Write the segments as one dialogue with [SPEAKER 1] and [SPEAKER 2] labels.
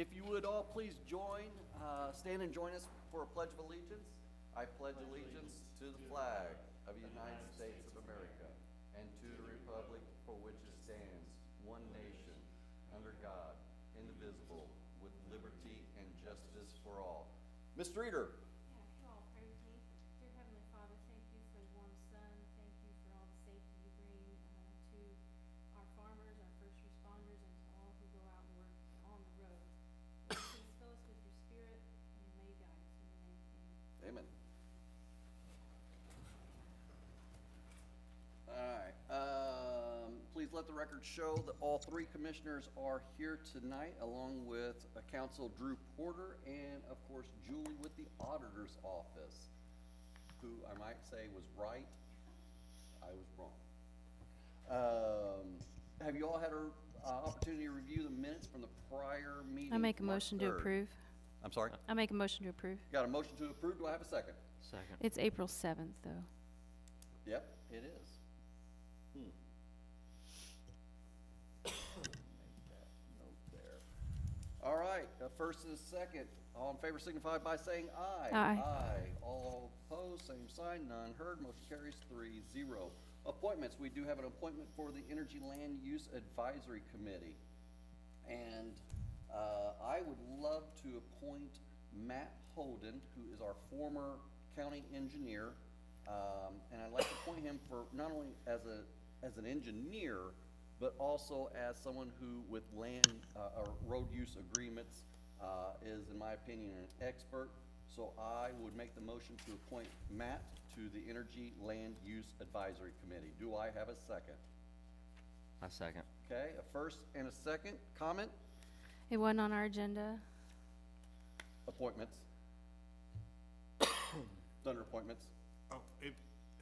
[SPEAKER 1] If you would all please stand and join us for a pledge of allegiance. I pledge allegiance to the flag of the United States of America and to the republic for which it stands, one nation, under God, indivisible, with liberty and justice for all. Ms. Streeter.
[SPEAKER 2] Yeah, you all pray with me. Dear Heavenly Father, thank you for the warm sun. Thank you for all the safety you bring to our farmers, our first responders, and to all who go out and work on the road. Lord, please fill us with your spirit and may guide us. In your name, amen.
[SPEAKER 1] Amen. All right. Please let the record show that all three commissioners are here tonight, along with Council Drew Porter and, of course, Julie with the Auditor's Office, who I might say was right. I was wrong. Have you all had an opportunity to review the minutes from the prior meeting?
[SPEAKER 2] I make a
[SPEAKER 1] March
[SPEAKER 2] motion to
[SPEAKER 1] 3rd?
[SPEAKER 2] approve.
[SPEAKER 1] I'm sorry?
[SPEAKER 2] I make a motion to approve.
[SPEAKER 1] Got a motion to approve. Do I have a second?
[SPEAKER 3] Second.
[SPEAKER 2] It's April 7th, though.
[SPEAKER 1] Yep, it is. Make that note there. All right, first and second. All in favor signify by saying aye.
[SPEAKER 2] Aye.
[SPEAKER 1] Aye. All opposed, same sign, none heard. Motion carries 3-0. Appointments. We do have an appointment for the Energy Land Use Advisory Committee. And I would love to appoint Matt Holden, who is our former county engineer. And I'd like to appoint him for not only as an engineer, but also as someone who, with land or road use agreements, is, in my opinion, an expert. So I would make the motion to appoint Matt to the Energy Land Use Advisory Committee. Do I have a second?
[SPEAKER 3] I second.
[SPEAKER 1] Okay, a first and a second. Comment?
[SPEAKER 2] It wasn't on our agenda.
[SPEAKER 1] Appointments. Under appointments.
[SPEAKER 4] Oh,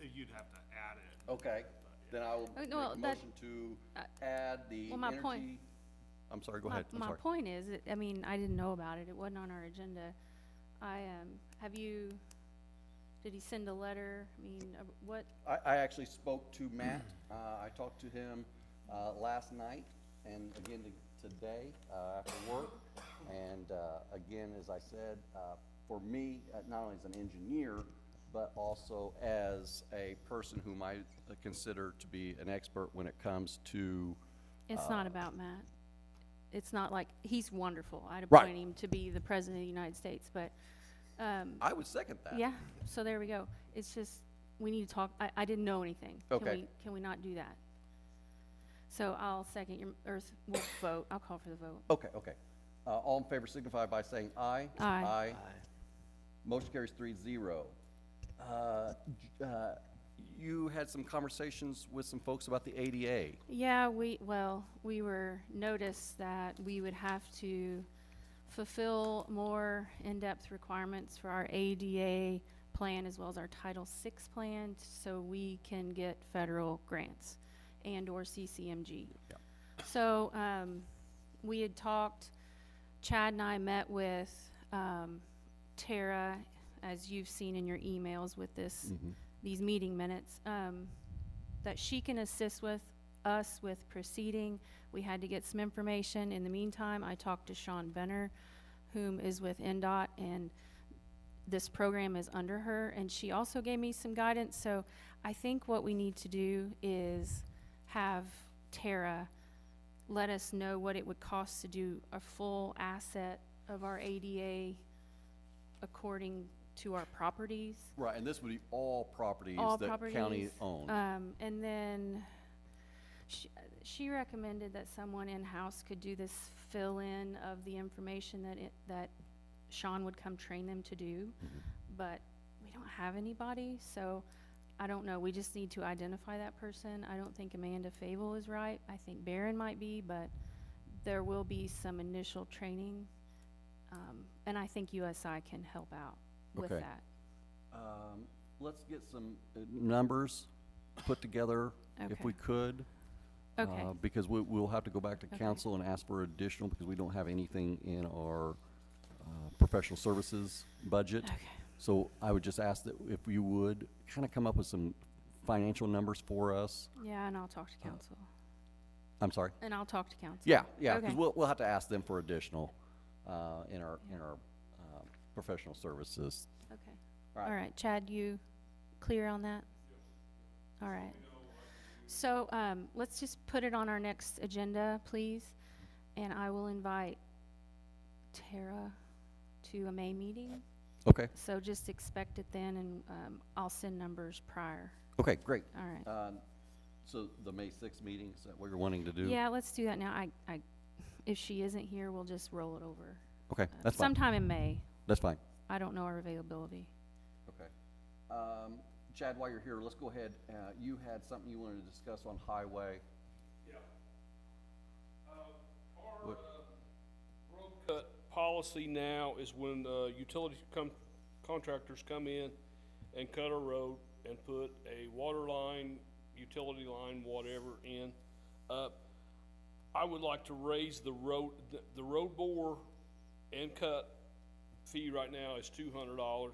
[SPEAKER 4] you'd have to add it.
[SPEAKER 1] Okay, then I will
[SPEAKER 2] Oh,
[SPEAKER 1] make
[SPEAKER 2] no,
[SPEAKER 1] a
[SPEAKER 2] that-
[SPEAKER 1] motion to add the
[SPEAKER 2] well, my
[SPEAKER 1] energy.
[SPEAKER 2] point-
[SPEAKER 1] I'm sorry, go ahead. I'm
[SPEAKER 2] My
[SPEAKER 1] sorry.
[SPEAKER 2] point is, I mean, I didn't know about it. It wasn't on our agenda. Did he send a letter? I mean, what?
[SPEAKER 1] I actually spoke to Matt. I talked to him last night and again today after work. And again, as I said, for me, not only as an engineer, but also as a person whom I consider to be an expert when it comes to.
[SPEAKER 2] It's not about Matt. It's not like, he's wonderful. I'd
[SPEAKER 1] Right.
[SPEAKER 2] appoint him to be the president of the United States, but,
[SPEAKER 1] I would second that.
[SPEAKER 2] yeah, so there we go. It's just, we need to talk, I didn't know anything.
[SPEAKER 1] Okay.
[SPEAKER 2] Can we not do that? So I'll second we'll vote. I'll call for the vote.
[SPEAKER 1] Okay. All in favor signify by saying aye.
[SPEAKER 2] Aye.
[SPEAKER 1] Motion carries 3-0. You had some conversations with some folks about the ADA.
[SPEAKER 2] Yeah, we were noticed that we would have to fulfill more in-depth requirements for our ADA plan as well as our Title VI plan so we can get federal grants and or CCMG.
[SPEAKER 1] Yep.
[SPEAKER 2] So we had talked, Chad and I met with Tara, as you've seen in your emails with these meeting minutes, that she can assist with us with proceeding. We had to get some information. In the meantime, I talked to Sean Benner, whom is with NDOT, and this program is under her, and she also gave me some guidance. So I think what we need to do is have Tara let us know what it would cost to do a full asset of our ADA according to our properties.
[SPEAKER 1] Right, and this would be all properties
[SPEAKER 2] All
[SPEAKER 1] that
[SPEAKER 2] properties.
[SPEAKER 1] county owns.
[SPEAKER 2] And then she recommended that someone in-house could do this fill-in of the information that Sean would come train them to do. But we don't have anybody, so I don't know. We just need to identify that person. I don't think Amanda Fable is right. I think Barron might be, but there will be some initial training. And I think USI can help out with
[SPEAKER 1] Okay.
[SPEAKER 2] that.
[SPEAKER 1] Let's get some numbers put together if
[SPEAKER 2] Okay.
[SPEAKER 1] we could.
[SPEAKER 2] Okay.
[SPEAKER 1] Because we'll have to go back to
[SPEAKER 2] Okay.
[SPEAKER 1] council and ask for additional because we don't have anything in our professional services budget.
[SPEAKER 2] Okay.
[SPEAKER 1] So I would just ask that if you would kind of come up with some financial numbers for us.
[SPEAKER 2] Yeah, and I'll talk to council.
[SPEAKER 1] I'm sorry?
[SPEAKER 2] And I'll talk to council.
[SPEAKER 1] Yeah,
[SPEAKER 2] Okay.
[SPEAKER 1] because we'll have to ask them for additional. in our, professional services.
[SPEAKER 2] Okay.
[SPEAKER 1] Right.
[SPEAKER 2] All right, Chad, you clear on that? All right. So, let's just put it on our next agenda, please, and I will invite Tara to a May meeting.
[SPEAKER 1] Okay,
[SPEAKER 2] So just expect it then, and, I'll send numbers prior.
[SPEAKER 1] okay, great.
[SPEAKER 2] All right.
[SPEAKER 1] So the May 6th meeting, is that what you're wanting to do?
[SPEAKER 2] Yeah, let's do that now. If she isn't here, we'll just roll it over.
[SPEAKER 1] Okay, that's fine.
[SPEAKER 2] Sometime in May.
[SPEAKER 1] That's fine.
[SPEAKER 2] I don't know our availability.
[SPEAKER 1] Okay. Chad, while you're here, let's go ahead. You had something you wanted to discuss on highway.
[SPEAKER 5] Yeah. Our
[SPEAKER 1] What?
[SPEAKER 5] road cut policy now is when utility contractors come in and cut a road and put a water line, utility line, whatever in. I would like to raise the road bore and cut fee right now is $200.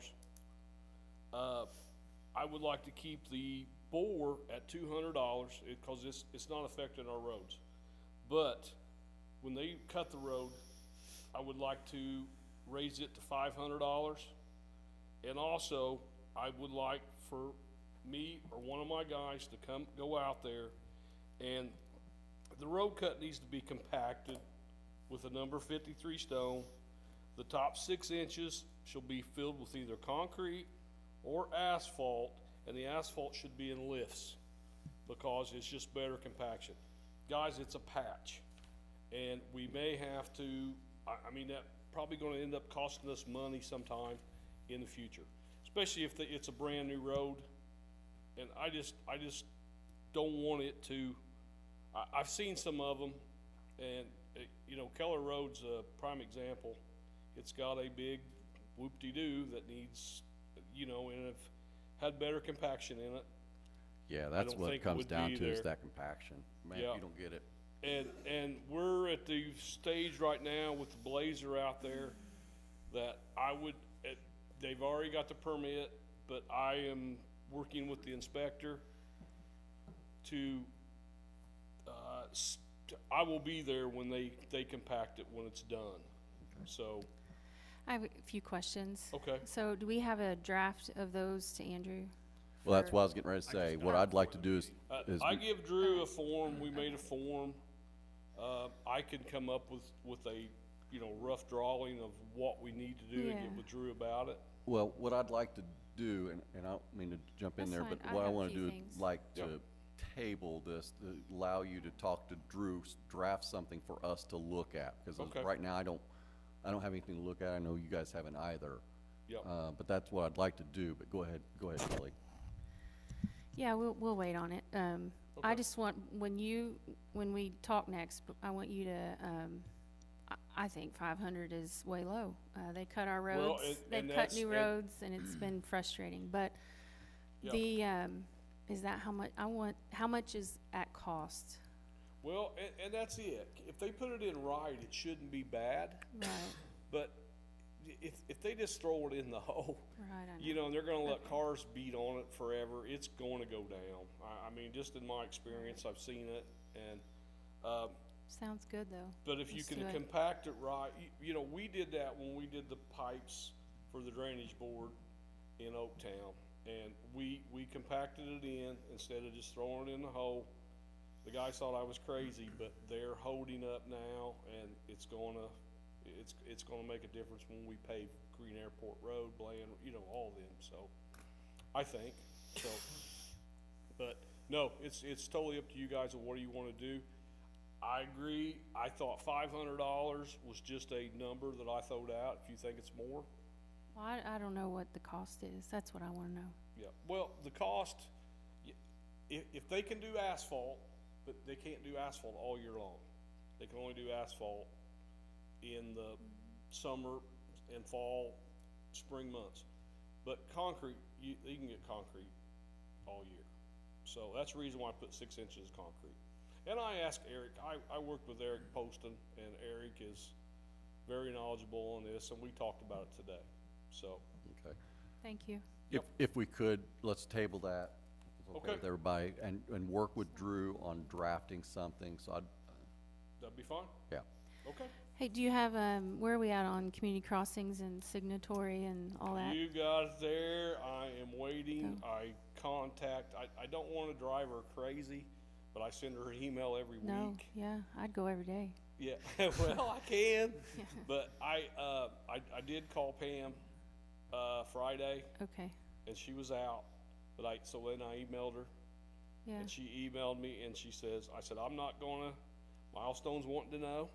[SPEAKER 5] I would like to keep the bore at $200 because it's not affecting our roads. But when they cut the road, I would like to raise it to $500. And also, I would like for me or one of my guys to go out there, and the road cut needs to be compacted with a number 53 stone. The top 6 inches shall be filled with either concrete or asphalt, and the asphalt should be in lifts because it's just better compaction. Guys, it's a patch, and we may have to, I mean, that probably gonna end up costing us money sometime in the future, especially if it's a brand new road. And I just don't want it to, I've seen some of them, and you know, Keller Road's a prime example. It's got a big whoop-de-doo that needs, you know, and if had better compaction in it.
[SPEAKER 1] Yeah, that's
[SPEAKER 5] don't
[SPEAKER 1] what it
[SPEAKER 5] think it
[SPEAKER 1] comes
[SPEAKER 5] would
[SPEAKER 1] down
[SPEAKER 5] be
[SPEAKER 1] to is
[SPEAKER 5] there.
[SPEAKER 1] that compaction. Man,
[SPEAKER 5] Yeah.
[SPEAKER 1] if you don't get it.
[SPEAKER 5] And we're at the stage right now with the Blazer out there that I would, they've already got the permit, but I am working with the inspector to, I will be there when they compact it when it's done. So,
[SPEAKER 2] I have a few questions.
[SPEAKER 5] okay.
[SPEAKER 2] So do we have a draft of those to Andrew?
[SPEAKER 1] Well, that's
[SPEAKER 2] for-
[SPEAKER 1] what I was getting ready to say. What I'd like to do is
[SPEAKER 5] I give Drew a form, we made a form. I can come up with a, you know, rough drawing of what we need to do and
[SPEAKER 2] Yeah.
[SPEAKER 5] get with Drew about it.
[SPEAKER 1] well, what I'd like to do, and I don't mean to jump in
[SPEAKER 2] That's
[SPEAKER 1] there,
[SPEAKER 2] fine.
[SPEAKER 1] but
[SPEAKER 2] I
[SPEAKER 1] what I
[SPEAKER 2] have a
[SPEAKER 1] want to
[SPEAKER 2] few
[SPEAKER 1] do
[SPEAKER 2] things.
[SPEAKER 1] is like
[SPEAKER 5] Yep.
[SPEAKER 1] to table this, to allow you to talk to Drew, draft something for us to look at. Because
[SPEAKER 5] Okay.
[SPEAKER 1] right now, I don't have anything to look at. I know you guys haven't either.
[SPEAKER 5] Yep.
[SPEAKER 1] But that's what I'd like to do, but go ahead, Kelly.
[SPEAKER 2] Yeah, we'll wait on it. I
[SPEAKER 5] Okay.
[SPEAKER 2] just want, when we talk next, I want you to, I think 500 is way low. They cut our
[SPEAKER 5] Well,
[SPEAKER 2] roads,
[SPEAKER 5] and
[SPEAKER 2] they've cut
[SPEAKER 5] that's-
[SPEAKER 2] new
[SPEAKER 5] and-
[SPEAKER 2] roads, and it's been frustrating, but
[SPEAKER 5] Yep.
[SPEAKER 2] is that how much is at cost?
[SPEAKER 5] Well, and that's it. If they put it in right, it shouldn't be bad.
[SPEAKER 2] Right,
[SPEAKER 5] But if they just throw it in the hole,
[SPEAKER 2] right, I know.
[SPEAKER 5] you know, and they're gonna let cars beat on it forever, it's gonna go down. I mean, just in my experience, I've seen it, and,
[SPEAKER 2] Sounds good, though.
[SPEAKER 5] but if you
[SPEAKER 2] Let's
[SPEAKER 5] can
[SPEAKER 2] do it.
[SPEAKER 5] compact it right, you know, we did that when we did the pipes for the drainage board in Oaktown. And we compacted it in instead of just throwing it in the hole. The guys thought I was crazy, but they're holding up now, and it's gonna make a difference when we pave Green Airport Road, Bland, you know, all of them, so, I think, so. But, no, it's totally up to you guys on what do you wanna do. I agree, I thought $500 was just a number that I throwed out, if you think it's more.
[SPEAKER 2] Well, I don't know what the cost is. That's what I wanna know.
[SPEAKER 5] Yeah, well, the cost, if they can do asphalt, but they can't do asphalt all year long. They can only do asphalt in the summer and fall, spring months. But concrete, you can get concrete all year. So that's the reason why I put 6 inches of concrete. And I asked Eric, I worked with Eric Poston, and Eric is very knowledgeable on this, and we talked about it today, so.
[SPEAKER 1] Okay.
[SPEAKER 2] Thank you.
[SPEAKER 1] If we could, let's table that. If it's
[SPEAKER 5] Okay.
[SPEAKER 1] With everybody, and work with Drew on drafting something, so I'd,
[SPEAKER 5] That'd be fine?
[SPEAKER 1] yeah.
[SPEAKER 5] Okay,
[SPEAKER 2] Hey, do you have, where are we at on community crossings and signatory and all that?
[SPEAKER 5] You got it there, I am waiting, I don't wanna drive her crazy, but I send her an email every
[SPEAKER 2] No,
[SPEAKER 5] week.
[SPEAKER 2] yeah, I'd go every day.
[SPEAKER 5] Yeah, well, I can, but I did call Pam, Friday,
[SPEAKER 2] Okay,
[SPEAKER 5] and she was out, but so then I emailed her,
[SPEAKER 2] yeah.
[SPEAKER 5] and she emailed me, and she says, I said, I'm not gonna, Milestone's wanting to know.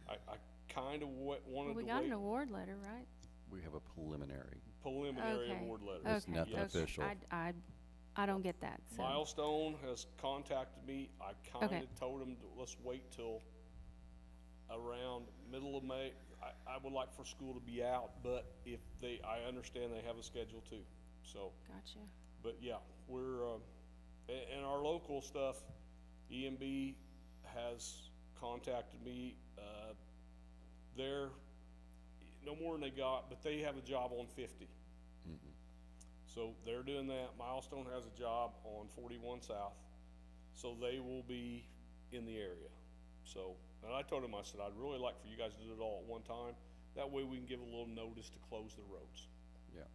[SPEAKER 5] I kinda
[SPEAKER 2] Well,
[SPEAKER 5] wanted
[SPEAKER 2] we
[SPEAKER 5] to
[SPEAKER 2] got an
[SPEAKER 5] wait,
[SPEAKER 2] award letter, right?
[SPEAKER 1] We have a preliminary.
[SPEAKER 5] preliminary
[SPEAKER 2] Okay.
[SPEAKER 5] award letter.
[SPEAKER 1] It's nothing
[SPEAKER 2] Okay.
[SPEAKER 1] official.
[SPEAKER 2] I don't get that, so.
[SPEAKER 5] Milestone has contacted me, I kinda
[SPEAKER 2] Okay.
[SPEAKER 5] told him, let's wait till around middle of May. I would like for school to be out, but I understand they have a schedule too, so.
[SPEAKER 2] Gotcha.
[SPEAKER 5] But yeah, we're, and our local stuff, EMB has contacted me, they're, no more than they got, but they have a job on 50. So they're doing that, Milestone has a job on 41 South, so they will be in the area. So, and I told him, I said, I'd really like for you guys to do it all at one time, that way we can give a little notice to close the roads.
[SPEAKER 1] Yeah. Okay.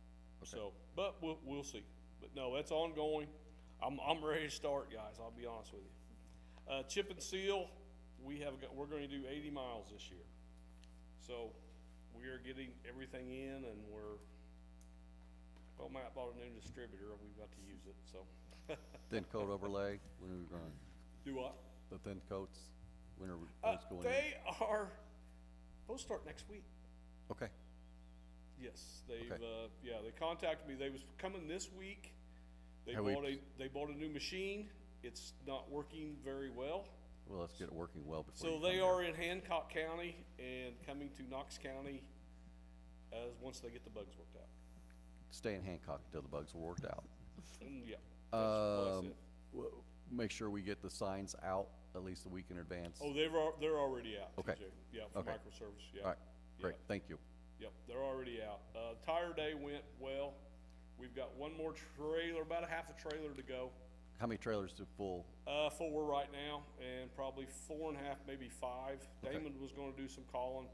[SPEAKER 5] So, but we'll see. But no, that's ongoing. I'm ready to start, guys. I'll be honest with you. Chip and seal, we're going to do 80 miles this year. So we are getting everything in, and Matt bought a new distributor, and we've got to use it. So
[SPEAKER 1] Thin coat overlay, when are we going?
[SPEAKER 5] do what?
[SPEAKER 1] The thin coats, when are we, what's going in?
[SPEAKER 5] They are supposed to start next week.
[SPEAKER 1] Okay,
[SPEAKER 5] Yes, they've,
[SPEAKER 1] Okay.
[SPEAKER 5] yeah, they contacted me, they was coming this week. They
[SPEAKER 1] Have we-
[SPEAKER 5] they bought a new machine, it's not working very well.
[SPEAKER 1] well, let's get it working well before
[SPEAKER 5] So
[SPEAKER 1] you come
[SPEAKER 5] they
[SPEAKER 1] here.
[SPEAKER 5] are in Hancock County and coming to Knox County once they get the bugs worked out.
[SPEAKER 1] Stay in Hancock until the bugs are worked out.
[SPEAKER 5] And yeah, that's what I said.
[SPEAKER 1] Make sure we get the signs out at least a week in advance.
[SPEAKER 5] Oh, they're already out.
[SPEAKER 1] Okay.
[SPEAKER 5] TJ. Yeah, for
[SPEAKER 1] Okay.
[SPEAKER 5] microservice, yeah.
[SPEAKER 1] All right, great,
[SPEAKER 5] Yeah.
[SPEAKER 1] thank you.
[SPEAKER 5] Yep, they're already out. Tire day went well. We've got one more trailer, about a half a trailer to go.
[SPEAKER 1] How many trailers to full?
[SPEAKER 5] 4 right now, and probably 4.5, maybe 5.
[SPEAKER 1] Okay.
[SPEAKER 5] Damon was gonna do some calling,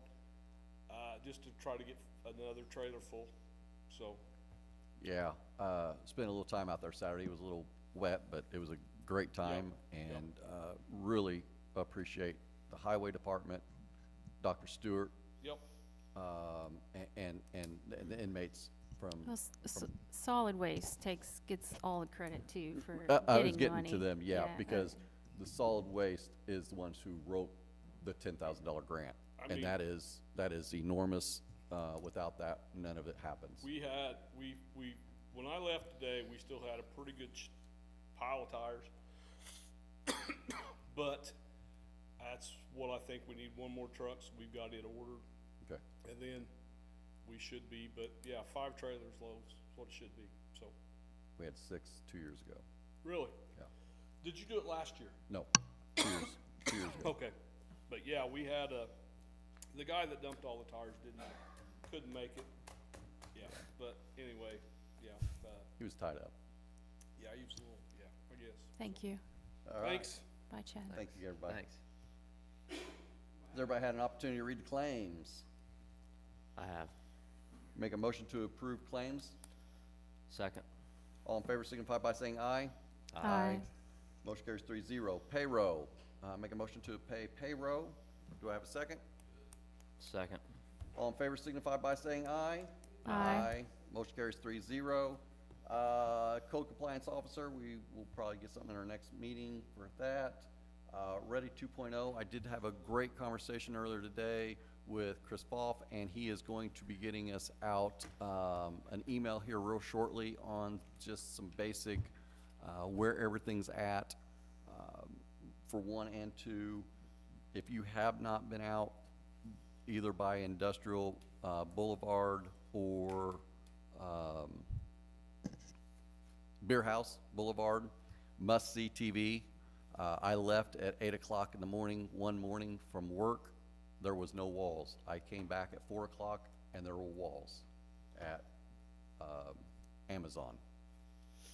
[SPEAKER 5] just to try to get another trailer full, so.
[SPEAKER 1] Yeah, spent a little time out there Saturday. It was a little wet, but it was a great time, and really appreciate the highway department, Dr. Stewart,
[SPEAKER 5] Yep,
[SPEAKER 1] and the inmates from.
[SPEAKER 2] Well, solid waste gets all the credit too for
[SPEAKER 1] I was
[SPEAKER 2] getting
[SPEAKER 1] getting
[SPEAKER 2] money.
[SPEAKER 1] to them, yeah,
[SPEAKER 2] okay.
[SPEAKER 1] because the solid waste is the ones who wrote the $10,000 grant,
[SPEAKER 5] I
[SPEAKER 1] and
[SPEAKER 5] mean-
[SPEAKER 1] that is enormous. Without that, none of it happens.
[SPEAKER 5] we when I left today, we still had a pretty good pile of tires. But that's what I think, we need one more truck, so we've got it ordered,
[SPEAKER 1] Okay,
[SPEAKER 5] and then we should be, but yeah, 5 trailers loads is what it should be, so.
[SPEAKER 1] we had 6 2 years ago.
[SPEAKER 5] Really?
[SPEAKER 1] Yeah.
[SPEAKER 5] Did you do it last year?
[SPEAKER 1] No, 2 years ago.
[SPEAKER 5] Okay, but yeah, we had the guy that dumped all the tires couldn't make it. Yeah, but anyway, yeah,
[SPEAKER 1] He was tied up.
[SPEAKER 5] yeah, he was a little, yeah, I guess.
[SPEAKER 2] Thank you.
[SPEAKER 1] All right.
[SPEAKER 5] Thanks.
[SPEAKER 2] Bye, Chad.
[SPEAKER 1] Thank you, everybody.
[SPEAKER 3] Thanks.
[SPEAKER 1] Has everybody had an opportunity to read the claims?
[SPEAKER 3] I have.
[SPEAKER 1] Make a motion to approve claims?
[SPEAKER 3] Second.
[SPEAKER 1] All in favor signify by saying aye.
[SPEAKER 2] Aye.
[SPEAKER 1] Motion carries 3-0. Payroll. Make a motion to pay payroll. Do I have a second?
[SPEAKER 3] Second.
[SPEAKER 1] All in favor signify by saying aye.
[SPEAKER 2] Aye.
[SPEAKER 1] Motion carries 3-0. Code compliance officer, we will probably get something in our next meeting for that. Ready 2.0, I did have a great conversation earlier today with Chris Boff, and he is going to be getting us out an email here real shortly on just some basic where everything's at for 1 and 2. If you have not been out either by Industrial Boulevard or Beer House Boulevard, must-see TV. I left at 8 o'clock in the morning, one morning from work. There was no walls. I came back at 4 o'clock and there were walls at Amazon.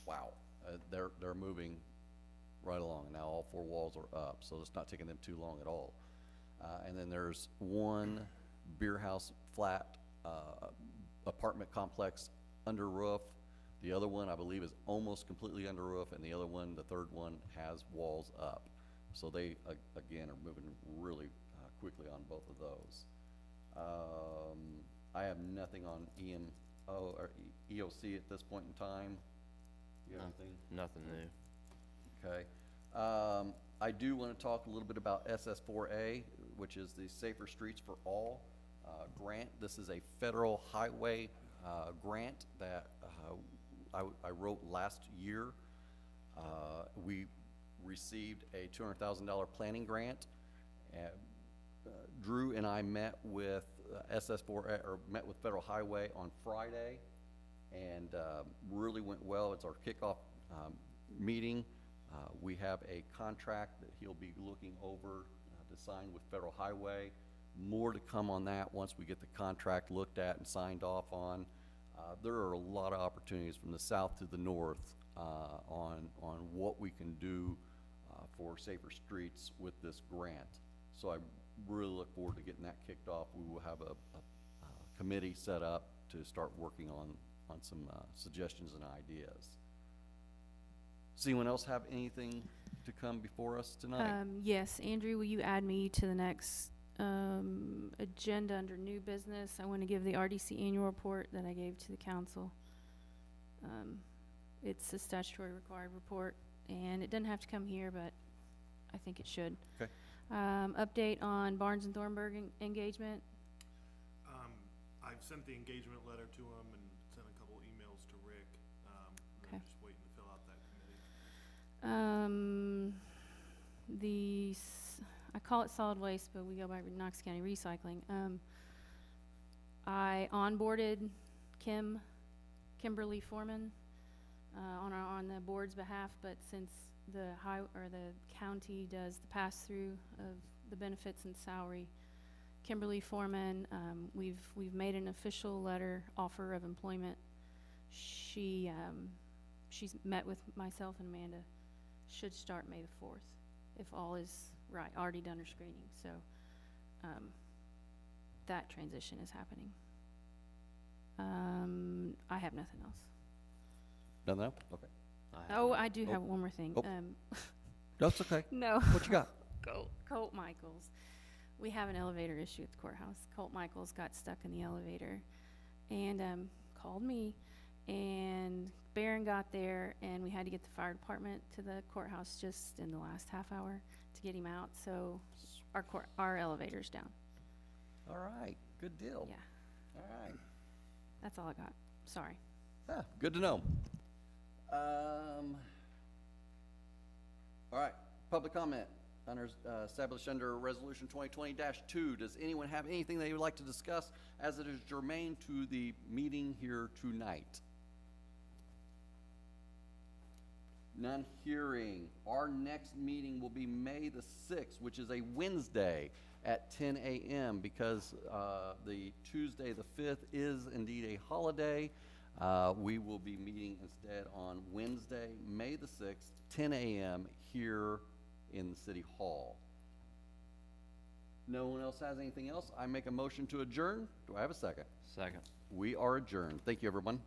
[SPEAKER 1] Wow, they're moving right along. Now all 4 walls are up, so it's not taking them too long at all. And then there's one beer house flat apartment complex under roof. The other one, I believe, is almost completely under roof, and the other one, the third one, has walls up. So they, again, are moving really quickly on both of those. I have nothing on EMO or EOC at this point in time. You have anything?
[SPEAKER 3] Nothing new.
[SPEAKER 1] Okay. I do want to talk a little bit about SS4A, which is the Safer Streets for All grant. This is a federal highway grant that I wrote last year. We received a $200,000 planning grant. Drew and I met with SS4A, or met with Federal Highway on Friday, and really went well. It's our kickoff meeting. We have a contract that he'll be looking over to sign with Federal Highway. More to come on that once we get the contract looked at and signed off on. There are a lot of opportunities from the south to the north on what we can do for safer streets with this grant. So I really look forward to getting that kicked off. We will have a committee set up to start working on some suggestions and ideas. Does anyone else have anything to come before us tonight?
[SPEAKER 2] Yes, Andrew, will you add me to the next agenda under new business? I want to give the RDC annual report that I gave to the council. It's a statutory required report, and it doesn't have to come here, but I think it should.
[SPEAKER 1] Okay.
[SPEAKER 2] Update on Barnes and Thornburg engagement.
[SPEAKER 4] I've sent the engagement letter to him and sent a couple emails to Rick.
[SPEAKER 2] Okay.
[SPEAKER 4] They're just waiting to fill out that committee.
[SPEAKER 2] I call it solid waste, but we go by Knox County Recycling. I onboarded Kimberly Foreman on the board's behalf, but since the county does the pass-through of the benefits and salary, Kimberly Foreman, we've made an official letter offer of employment. She's met with myself and Amanda. Should start May the 4th, if all is right. Already done her screening, so that transition is happening. I have nothing else.
[SPEAKER 1] Nothing else? Okay.
[SPEAKER 2] I do have one more thing.
[SPEAKER 1] Oh. That's okay.
[SPEAKER 2] No.
[SPEAKER 1] What you got?
[SPEAKER 2] Colt Michaels. We have an elevator issue at the courthouse. Colt Michaels got stuck in the elevator and called me, and Barron got there, and we had to get the fire department to the courthouse just in the last half hour to get him out. So our elevator's down.
[SPEAKER 1] All right. Good deal.
[SPEAKER 2] Yeah,
[SPEAKER 1] All right.
[SPEAKER 2] that's all I got. Sorry.
[SPEAKER 1] Yeah, good to know. All right, public comment established under Resolution 2020-2. Does anyone have anything they would like to discuss as it is germane to the meeting here tonight? None hearing. Our next meeting will be May the 6th, which is a Wednesday at 10 a.m. because the Tuesday the 5th is indeed a holiday. We will be meeting instead on Wednesday, May the 6th, 10 a.m. here in the City Hall. No one else has anything else? I make a motion to adjourn. Do I have a second?
[SPEAKER 3] Second.
[SPEAKER 1] We are adjourned. Thank you, everyone.